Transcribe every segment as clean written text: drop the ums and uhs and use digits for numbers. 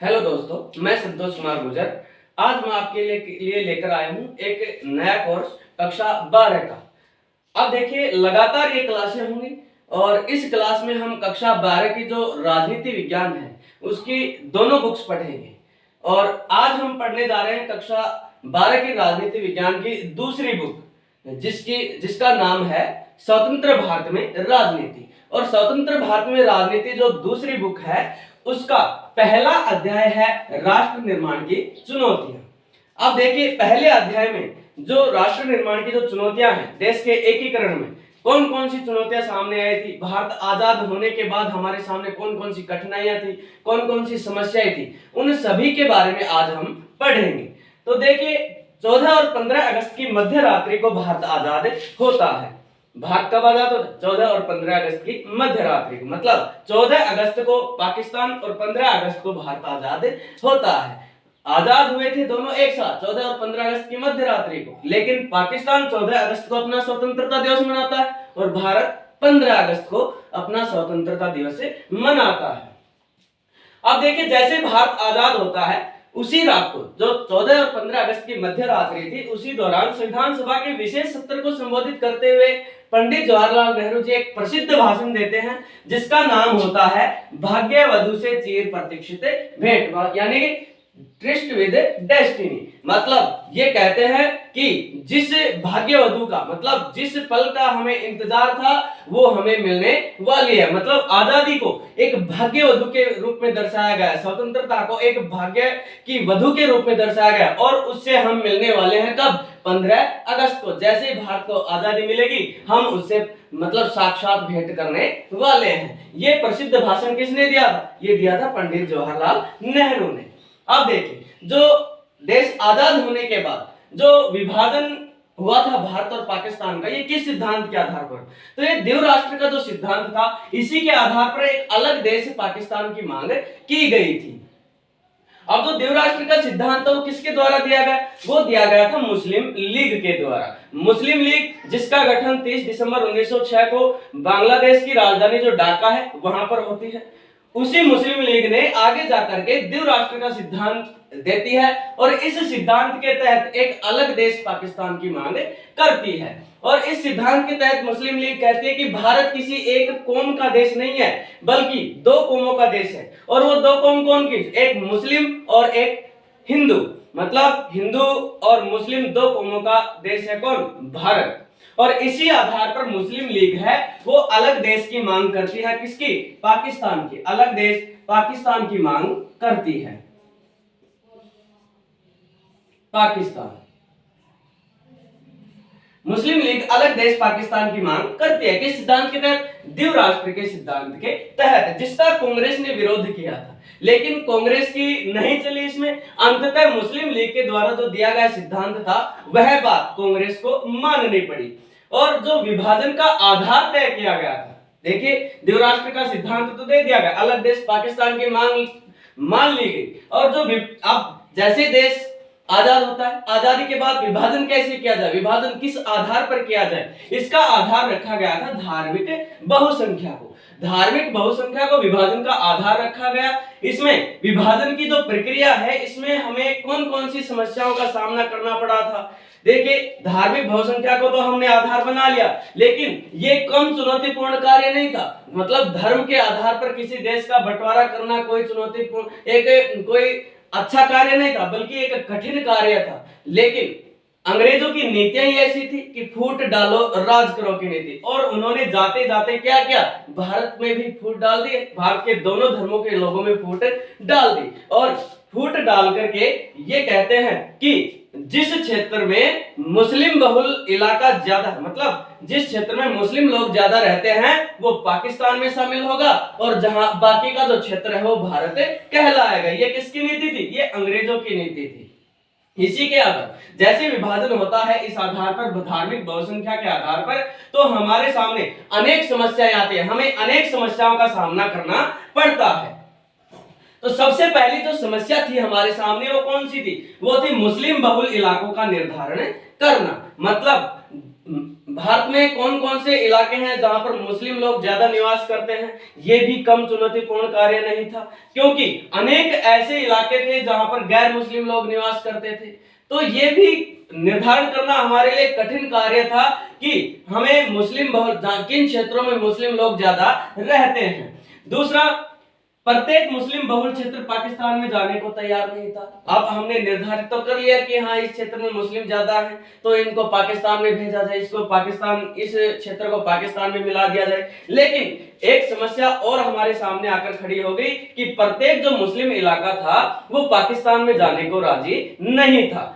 Hello दोस्तों, मैं संतोष कुमार गुर्जर। आज मैं आपके लिए लेकर आया हूँ एक नया कोर्स कक्षा 12 का। अब देखिए, लगातार ये क्लासें होंगी और इस क्लास में हम कक्षा 12 की जो राजनीति विज्ञान है उसकी दोनों बुक्स पढ़ेंगे। और आज हम पढ़ने जा रहे हैं कक्षा 12 की राजनीति विज्ञान की दूसरी बुक, जिसका नाम है स्वतंत्र भारत में राजनीति। और स्वतंत्र भारत में राजनीति जो दूसरी बुक है उसका पहला अध्याय है राष्ट्र निर्माण की चुनौतियां। अब देखिए, पहले अध्याय में जो राष्ट्र निर्माण की जो चुनौतियां हैं, देश के एकीकरण में कौन कौन सी चुनौतियां सामने आई थी, भारत आजाद होने के बाद हमारे सामने कौन कौन सी कठिनाइयां थी, कौन कौन सी समस्याएं थी, उन सभी के बारे में आज हम पढ़ेंगे। तो देखिए, 14 और 15 अगस्त की मध्य रात्रि को भारत आजाद होता है। भारत कब आजाद होता है? 14 और 15 अगस्त की मध्य रात्रि को, मतलब 14 अगस्त को पाकिस्तान और 15 अगस्त को भारत आजाद होता है। आजाद हुए थे दोनों एक साथ 14 और 15 अगस्त की मध्य रात्रि को, लेकिन पाकिस्तान 14 अगस्त को अपना स्वतंत्रता दिवस मनाता है और भारत 15 अगस्त को अपना स्वतंत्रता दिवस मनाता है। अब देखिए, जैसे भारत आजाद होता है उसी रात को, जो 14 और 15 अगस्त की मध्य रात्रि थी, उसी दौरान संविधान सभा के विशेष सत्र को संबोधित करते हुए पंडित जवाहरलाल नेहरू जी एक प्रसिद्ध भाषण देते हैं जिसका नाम होता है भाग्य वधु से चिर प्रतीक्षित भेंट, यानी कि ट्रिस्ट विद डेस्टिनी। मतलब ये कहते हैं कि जिस भाग्य वधु का, मतलब जिस पल का हमें इंतजार था वो हमें मिलने वाली है। मतलब आजादी को एक भाग्य वधु के रूप में दर्शाया गया है, स्वतंत्रता को एक भाग्य की वधु के रूप में दर्शाया गया, और उससे हम मिलने वाले हैं कब? 15 अगस्त को। जैसे ही भारत को आजादी मिलेगी हम उससे मतलब साक्षात भेंट करने वाले हैं। ये प्रसिद्ध भाषण किसने दिया था? ये दिया था पंडित जवाहरलाल नेहरू ने। अब देखिए, जो देश आजाद होने के बाद जो विभाजन हुआ था भारत और पाकिस्तान का, ये किस सिद्धांत के आधार पर? तो ये द्विराष्ट्र का जो सिद्धांत था, इसी के आधार पर एक अलग देश पाकिस्तान की मांग की गई थी। अब जो द्विराष्ट्र का सिद्धांत है वो किसके द्वारा दिया गया? वो दिया गया था मुस्लिम लीग के द्वारा। मुस्लिम लीग जिसका गठन 30 दिसंबर 1906 को बांग्लादेश की राजधानी जो ढाका है वहां पर होती है, उसी मुस्लिम लीग ने आगे जाकर के द्विराष्ट्र का सिद्धांत देती है और इस सिद्धांत के तहत एक अलग देश पाकिस्तान की मांग करती है। और इस सिद्धांत के तहत मुस्लिम लीग कहती है कि भारत किसी एक कौम का देश नहीं है बल्कि दो कौमों का देश है। और वो दो कौम कौन की? एक मुस्लिम और एक हिंदू। मतलब हिंदू और मुस्लिम दो कौमों का देश है कौन? भारत। और इसी आधार पर मुस्लिम लीग है वो अलग देश की मांग करती है। किसकी? पाकिस्तान की। अलग देश पाकिस्तान की मांग करती है। पाकिस्तान, मुस्लिम लीग अलग देश पाकिस्तान की मांग करती है। किस सिद्धांत के तहत? द्विराष्ट्र के सिद्धांत के तहत, जिसका कांग्रेस ने विरोध किया था, लेकिन कांग्रेस की नहीं चली इसमें। अंततः मुस्लिम लीग के द्वारा जो दिया गया सिद्धांत था वह बात कांग्रेस को माननी पड़ी और जो विभाजन का आधार तय किया गया था। देखिए, द्विराष्ट्र का सिद्धांत तो दे दिया गया, अलग देश पाकिस्तान की मांग मान ली गई। और जो अब जैसे देश आजाद होता है, आजादी के बाद विभाजन कैसे किया जाए, विभाजन किस आधार पर किया जाए, इसका आधार रखा गया था धार्मिक बहुसंख्या को। धार्मिक बहुसंख्या को विभाजन का आधार रखा गया। इसमें विभाजन की जो प्रक्रिया है, इसमें हमें कौन कौन सी समस्याओं का सामना करना पड़ा था? देखिए, धार्मिक बहुसंख्या को तो हमने आधार बना लिया, लेकिन ये कम चुनौतीपूर्ण कार्य नहीं था। मतलब धर्म के आधार पर किसी देश का बंटवारा करना कोई चुनौतीपूर्ण कोई अच्छा कार्य नहीं था, बल्कि एक कठिन कार्य था। लेकिन अंग्रेजों की नीतियां ही ऐसी थी कि फूट डालो राज करो की नीति, और उन्होंने जाते जाते क्या किया? भारत में भी फूट डाल दी, भारत के दोनों धर्मों के लोगों में फूट डाल दी। और फूट डाल करके ये कहते हैं कि जिस क्षेत्र में मुस्लिम बहुल इलाका ज्यादा, मतलब जिस क्षेत्र में मुस्लिम लोग ज्यादा रहते हैं वो पाकिस्तान में शामिल होगा, और जहां बाकी का जो क्षेत्र है वो भारत कहलाएगा। ये किसकी नीति थी? ये अंग्रेजों की नीति थी। इसी के आधार जैसे विभाजन होता है इस आधार पर, धार्मिक बहुसंख्या के आधार पर, तो हमारे सामने अनेक समस्याएं आती है, हमें अनेक समस्याओं का सामना करना पड़ता है। तो सबसे पहली जो समस्या थी हमारे सामने वो कौन सी थी? वो थी मुस्लिम बहुल इलाकों का निर्धारण करना। मतलब भारत में कौन कौन से इलाके हैं जहां पर मुस्लिम लोग ज्यादा निवास करते हैं, ये भी कम चुनौतीपूर्ण कार्य नहीं था, क्योंकि अनेक ऐसे इलाके थे जहां पर गैर मुस्लिम लोग निवास करते थे। तो ये भी निर्धारण करना हमारे लिए कठिन कार्य था कि हमें मुस्लिम बहुल किन क्षेत्रों में मुस्लिम लोग ज्यादा रहते हैं। दूसरा, प्रत्येक मुस्लिम बहुल क्षेत्र पाकिस्तान में जाने को तैयार नहीं था। अब हमने निर्धारित तो कर लिया कि हाँ इस क्षेत्र में मुस्लिम ज्यादा हैं तो इनको पाकिस्तान में भेजा जाए, इसको पाकिस्तान, इस क्षेत्र को पाकिस्तान में मिला दिया जाए। लेकिन एक समस्या और हमारे सामने आकर खड़ी हो गई कि प्रत्येक जो मुस्लिम इलाका था वो पाकिस्तान में जाने को राजी नहीं था।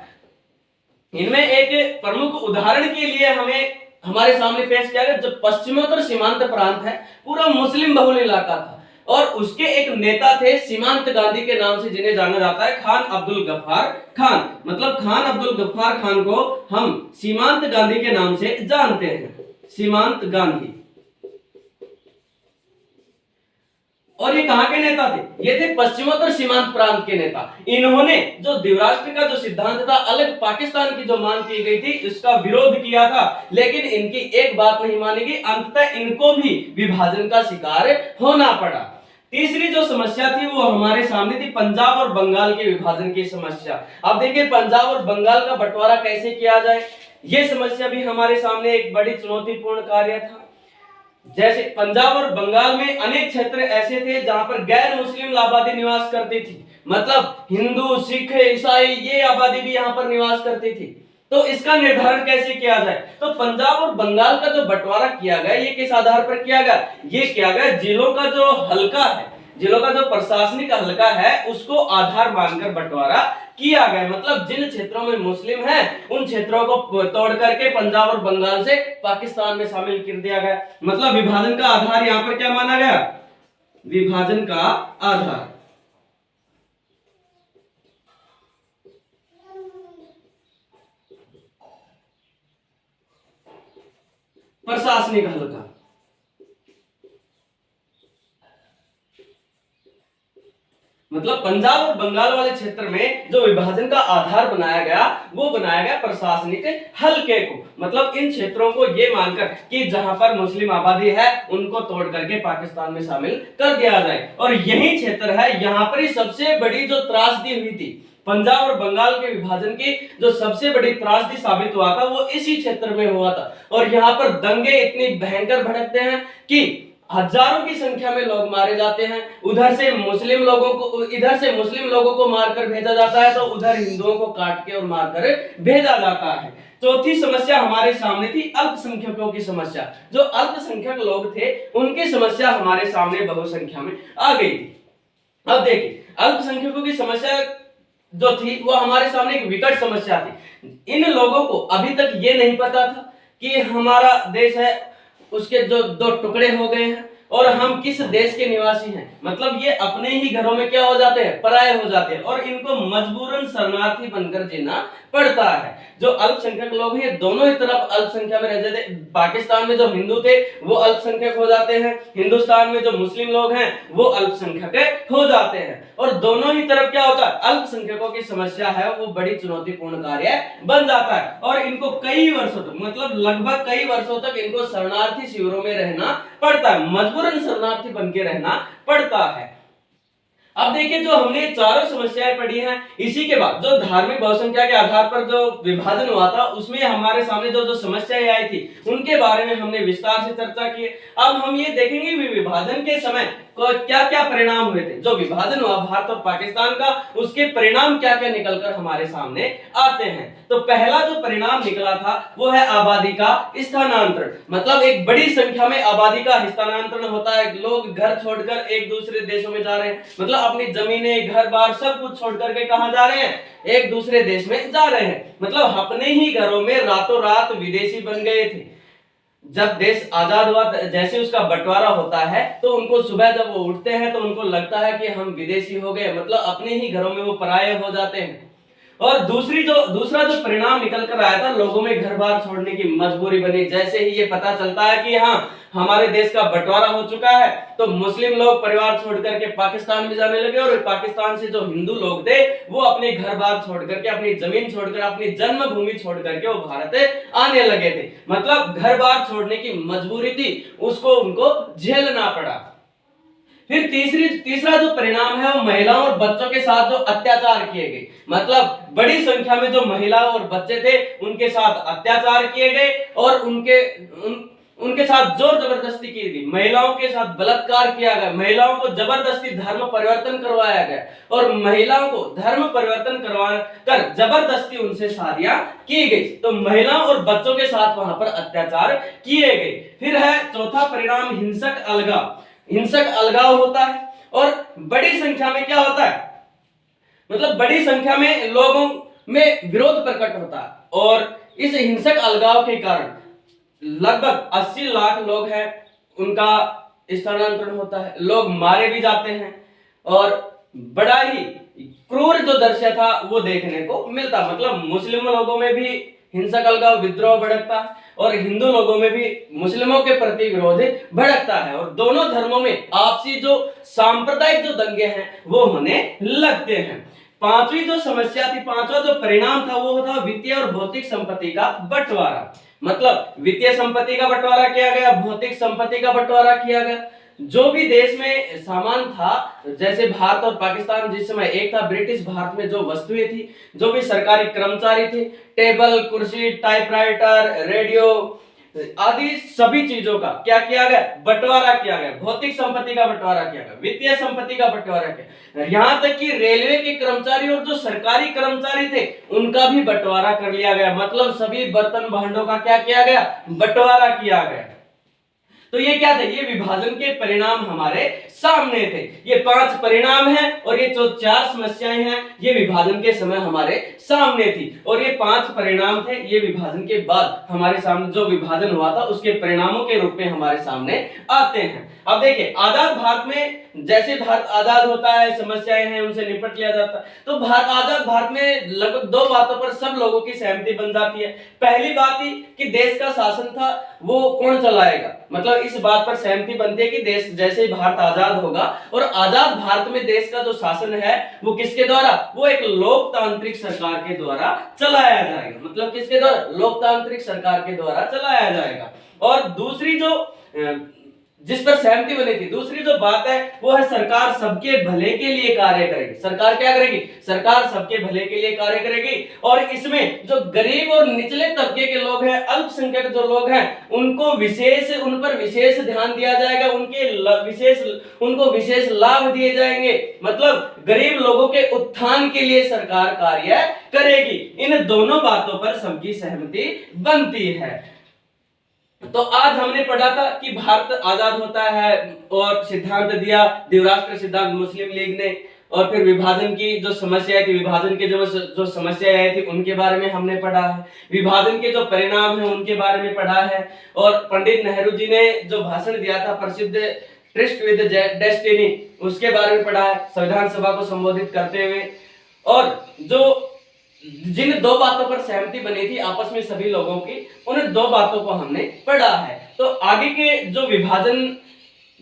इनमें एक प्रमुख उदाहरण के लिए हमें हमारे सामने पेश किया गया, जो पश्चिमोत्तर सीमांत प्रांत है पूरा मुस्लिम बहुल इलाका था और उसके एक नेता थे सीमांत गांधी के नाम से जिन्हें जाना जाता है खान अब्दुल गफ्फार खान। मतलब खान अब्दुल गफ्फार खान को हम सीमांत गांधी के नाम से जानते हैं, सीमांत गांधी। और ये कहां के नेता थे? ये थे पश्चिमोत्तर सीमांत प्रांत के नेता। इन्होंने जो द्विराष्ट्र का जो सिद्धांत था, अलग पाकिस्तान की जो मांग की गई थी, इसका विरोध किया था, लेकिन इनकी एक बात नहीं मानी गई। अंततः इनको भी विभाजन का शिकार होना पड़ा। तीसरी जो समस्या थी वो हमारे सामने थी पंजाब और बंगाल के विभाजन की समस्या। अब देखिए पंजाब और बंगाल का बंटवारा कैसे किया जाए, ये समस्या भी हमारे सामने एक बड़ी चुनौतीपूर्ण कार्य था। जैसे पंजाब और बंगाल में अनेक क्षेत्र ऐसे थे जहां पर गैर मुस्लिम आबादी निवास करती थी, मतलब हिंदू, सिख, ईसाई ये आबादी भी यहां पर निवास करती थी। तो इसका निर्धारण कैसे किया जाए? तो पंजाब और बंगाल का जो बंटवारा किया गया ये किस आधार पर किया गया? ये किया गया जिलों का जो हल्का है, जिलों का जो प्रशासनिक हल्का है उसको आधार मानकर बंटवारा किया गया। मतलब जिन क्षेत्रों में मुस्लिम हैं उन क्षेत्रों को तोड़ करके पंजाब और बंगाल से पाकिस्तान में शामिल कर दिया गया। मतलब विभाजन का आधार यहां पर क्या माना गया? विभाजन का आधार प्रशासनिक हल्का। मतलब पंजाब और बंगाल वाले क्षेत्र में जो विभाजन का आधार बनाया गया वो बनाया गया प्रशासनिक हल्के को। मतलब इन क्षेत्रों को ये मानकर कि जहां पर मुस्लिम आबादी है उनको तोड़ करके पाकिस्तान में शामिल कर दिया जाए। और यही क्षेत्र है, यहाँ पर ही सबसे बड़ी जो त्रासदी हुई थी, पंजाब और बंगाल के विभाजन की जो सबसे बड़ी त्रासदी साबित हुआ था वो इसी क्षेत्र में हुआ था। और यहाँ पर दंगे इतनी भयंकर भड़कते हैं कि हजारों की संख्या में लोग मारे जाते हैं। उधर से मुस्लिम लोगों को, इधर से मुस्लिम लोगों को मारकर भेजा जाता है तो उधर हिंदुओं को काट के और मारकर भेजा जाता है। चौथी समस्या हमारे सामने थी अल्पसंख्यकों की समस्या। जो अल्पसंख्यक लोग थे उनकी समस्या हमारे सामने बहुसंख्या में आ गई थी। अब देखिए अल्पसंख्यकों की समस्या जो थी वो हमारे सामने एक विकट समस्या थी। इन लोगों को अभी तक ये नहीं पता था कि हमारा देश है उसके जो दो टुकड़े हो गए हैं और हम किस देश के निवासी हैं। मतलब ये अपने ही घरों में क्या हो जाते हैं? पराये हो जाते हैं और इनको मजबूरन शरणार्थी बनकर जीना पड़ता है। जो अल्पसंख्यक लोग हैं दोनों ही तरफ अल्पसंख्या में रह जाते हैं। पाकिस्तान में जो हिंदू थे वो अल्पसंख्यक हो जाते हैं, हिंदुस्तान में जो मुस्लिम लोग हैं वो अल्पसंख्यक हो जाते हैं। और दोनों ही तरफ क्या होता है? अल्पसंख्यकों की समस्या है वो बड़ी चुनौतीपूर्ण कार्य बन जाता है और इनको कई वर्षों तक, मतलब लगभग कई वर्षों तक इनको शरणार्थी शिविरों में रहना पड़ता है, मजबूरन शरणार्थी बन के रहना पड़ता है। अब देखिए जो हमने चारों समस्याएं पढ़ी हैं, इसी के बाद जो धार्मिक बहुसंख्या के आधार पर जो विभाजन हुआ था उसमें हमारे सामने जो जो समस्याएं आई थी उनके बारे में हमने विस्तार से चर्चा की। अब हम ये देखेंगे विभाजन के समय क्या क्या परिणाम हुए थे। जो विभाजन हुआ भारत और पाकिस्तान का, उसके परिणाम क्या क्या निकलकर हमारे सामने आते हैं। तो पहला जो परिणाम निकला था वो है आबादी का स्थानांतरण। मतलब एक बड़ी संख्या में आबादी का स्थानांतरण होता है। लोग घर छोड़कर एक दूसरे देशों में जा रहे हैं, मतलब अपनी जमीनें, घर बार सब कुछ छोड़ करके कहां जा रहे हैं? एक दूसरे देश में जा रहे हैं। मतलब अपने ही घरों में रातों रात विदेशी बन गए थे। जब देश आजाद हुआ, जैसे उसका बंटवारा होता है तो उनको सुबह जब वो उठते हैं तो उनको लगता है कि हम विदेशी हो गए, मतलब अपने ही घरों में वो पराये हो जाते हैं। और दूसरा जो परिणाम निकल कर आया था, लोगों में घर बार छोड़ने की मजबूरी बनी। जैसे ही ये पता चलता है कि हाँ हमारे देश का बंटवारा हो चुका है, तो मुस्लिम लोग परिवार छोड़ करके पाकिस्तान में जाने लगे, और पाकिस्तान से जो हिंदू लोग थे वो अपने घर बार छोड़ करके, अपनी जमीन छोड़कर, अपनी जन्मभूमि छोड़ करके वो भारत आने लगे थे। मतलब घर बार छोड़ने की मजबूरी थी, उसको उनको झेलना पड़ा। फिर तीसरा जो परिणाम है वो महिलाओं और बच्चों के साथ जो अत्याचार किए गए। मतलब बड़ी संख्या में जो महिलाओं और बच्चे थे उनके साथ अत्याचार किए गए, और उनके साथ जोर जबरदस्ती की गई, महिलाओं के साथ बलात्कार किया गया, महिलाओं को जबरदस्ती धर्म परिवर्तन करवाया गया, और महिलाओं को धर्म परिवर्तन करवा कर जबरदस्ती उनसे शादियां की गई। तो महिलाओं और बच्चों के साथ वहां पर अत्याचार किए गए। फिर है चौथा परिणाम, हिंसक अलगाव होता है, और बड़ी संख्या में क्या होता है, मतलब बड़ी संख्या में लोगों में विरोध प्रकट होता है, और इस हिंसक अलगाव के कारण लगभग 80 लाख लोग हैं, उनका स्थानांतरण होता है, लोग मारे भी जाते हैं, और बड़ा ही क्रूर जो दृश्य था वो देखने को मिलता। मतलब मुस्लिम लोगों में भी हिंसक अलगाव, विद्रोह भड़कता, और हिंदू लोगों में भी मुस्लिमों के प्रति विरोध भड़कता है, और दोनों धर्मों में आपसी जो सांप्रदायिक जो दंगे हैं वो होने लगते हैं। पांचवी जो समस्या थी, पांचवा जो परिणाम था वो था वित्तीय और भौतिक संपत्ति का बंटवारा। मतलब वित्तीय संपत्ति का बंटवारा किया गया, भौतिक संपत्ति का बंटवारा किया गया। जो भी देश में सामान था, जैसे भारत और पाकिस्तान जिस समय एक था, ब्रिटिश भारत में जो वस्तुएं थी, जो भी सरकारी कर्मचारी थे, टेबल, कुर्सी, टाइपराइटर, रेडियो आदि सभी चीजों का क्या किया गया, बंटवारा किया गया। भौतिक संपत्ति का बंटवारा किया गया, वित्तीय संपत्ति का बंटवारा किया, यहाँ तक कि रेलवे के कर्मचारी और जो सरकारी कर्मचारी थे उनका भी बंटवारा कर लिया गया। मतलब सभी बर्तन भांडों का क्या किया गया, बंटवारा किया गया। तो ये क्या थे, ये विभाजन के परिणाम हमारे सामने थे। ये 5 परिणाम हैं, और ये जो 4 समस्याएं हैं ये विभाजन के समय हमारे सामने थी, और ये 5 परिणाम थे, ये विभाजन के बाद हमारे सामने जो विभाजन हुआ था उसके परिणामों के रूप में हमारे सामने आते हैं। अब देखिए, आजाद भारत में जैसे भारत आजाद होता है, समस्याएं हैं उनसे निपट लिया जाता है, तो आजाद भारत में लगभग 2 बातों पर सब लोगों की सहमति बन जाती है। पहली बात ही कि देश का शासन था वो कौन चलाएगा, मतलब इस बात पर सहमति बनती है कि देश जैसे ही भारत आजाद होगा, और आजाद भारत में देश का जो शासन है वो किसके द्वारा, वो एक लोकतांत्रिक सरकार के द्वारा चलाया जाएगा। मतलब किसके द्वारा, लोकतांत्रिक सरकार के द्वारा चलाया जाएगा। और दूसरी जो जिस पर सहमति बनी थी, दूसरी जो बात है वो है सरकार सबके भले के लिए कार्य करेगी। सरकार क्या करेगी, सरकार सबके भले के लिए कार्य करेगी, और इसमें जो गरीब और निचले तबके के लोग हैं, अल्पसंख्यक जो लोग हैं, उन पर विशेष ध्यान दिया जाएगा, उनको विशेष लाभ दिए जाएंगे। मतलब गरीब लोगों के उत्थान के लिए सरकार कार्य करेगी। इन दोनों बातों पर सबकी सहमति बनती है। तो आज हमने पढ़ा था कि भारत आजाद होता है, और सिद्धांत दिया द्विराष्ट्र सिद्धांत मुस्लिम लीग ने, और फिर विभाजन की जो समस्याएं थी, विभाजन के जो समस्याएं थी उनके बारे में हमने पढ़ा है, विभाजन के जो परिणाम है उनके बारे में पढ़ा है, और पंडित नेहरू जी ने जो भाषण दिया था प्रसिद्ध ट्रिस्ट विद डेस्टिनी, उसके बारे में पढ़ा है संविधान सभा को संबोधित करते हुए। और जो जिन 2 बातों पर सहमति बनी थी आपस में सभी लोगों की, उन 2 बातों को हमने पढ़ा है। तो आगे के जो विभाजन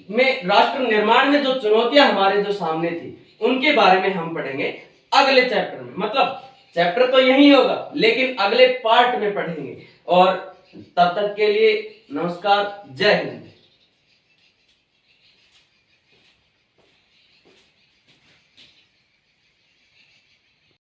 में, राष्ट्र निर्माण में जो चुनौतियां हमारे जो सामने थी उनके बारे में हम पढ़ेंगे अगले चैप्टर में। मतलब चैप्टर तो यही होगा लेकिन अगले पार्ट में पढ़ेंगे। और तब तक के लिए नमस्कार, जय हिंद।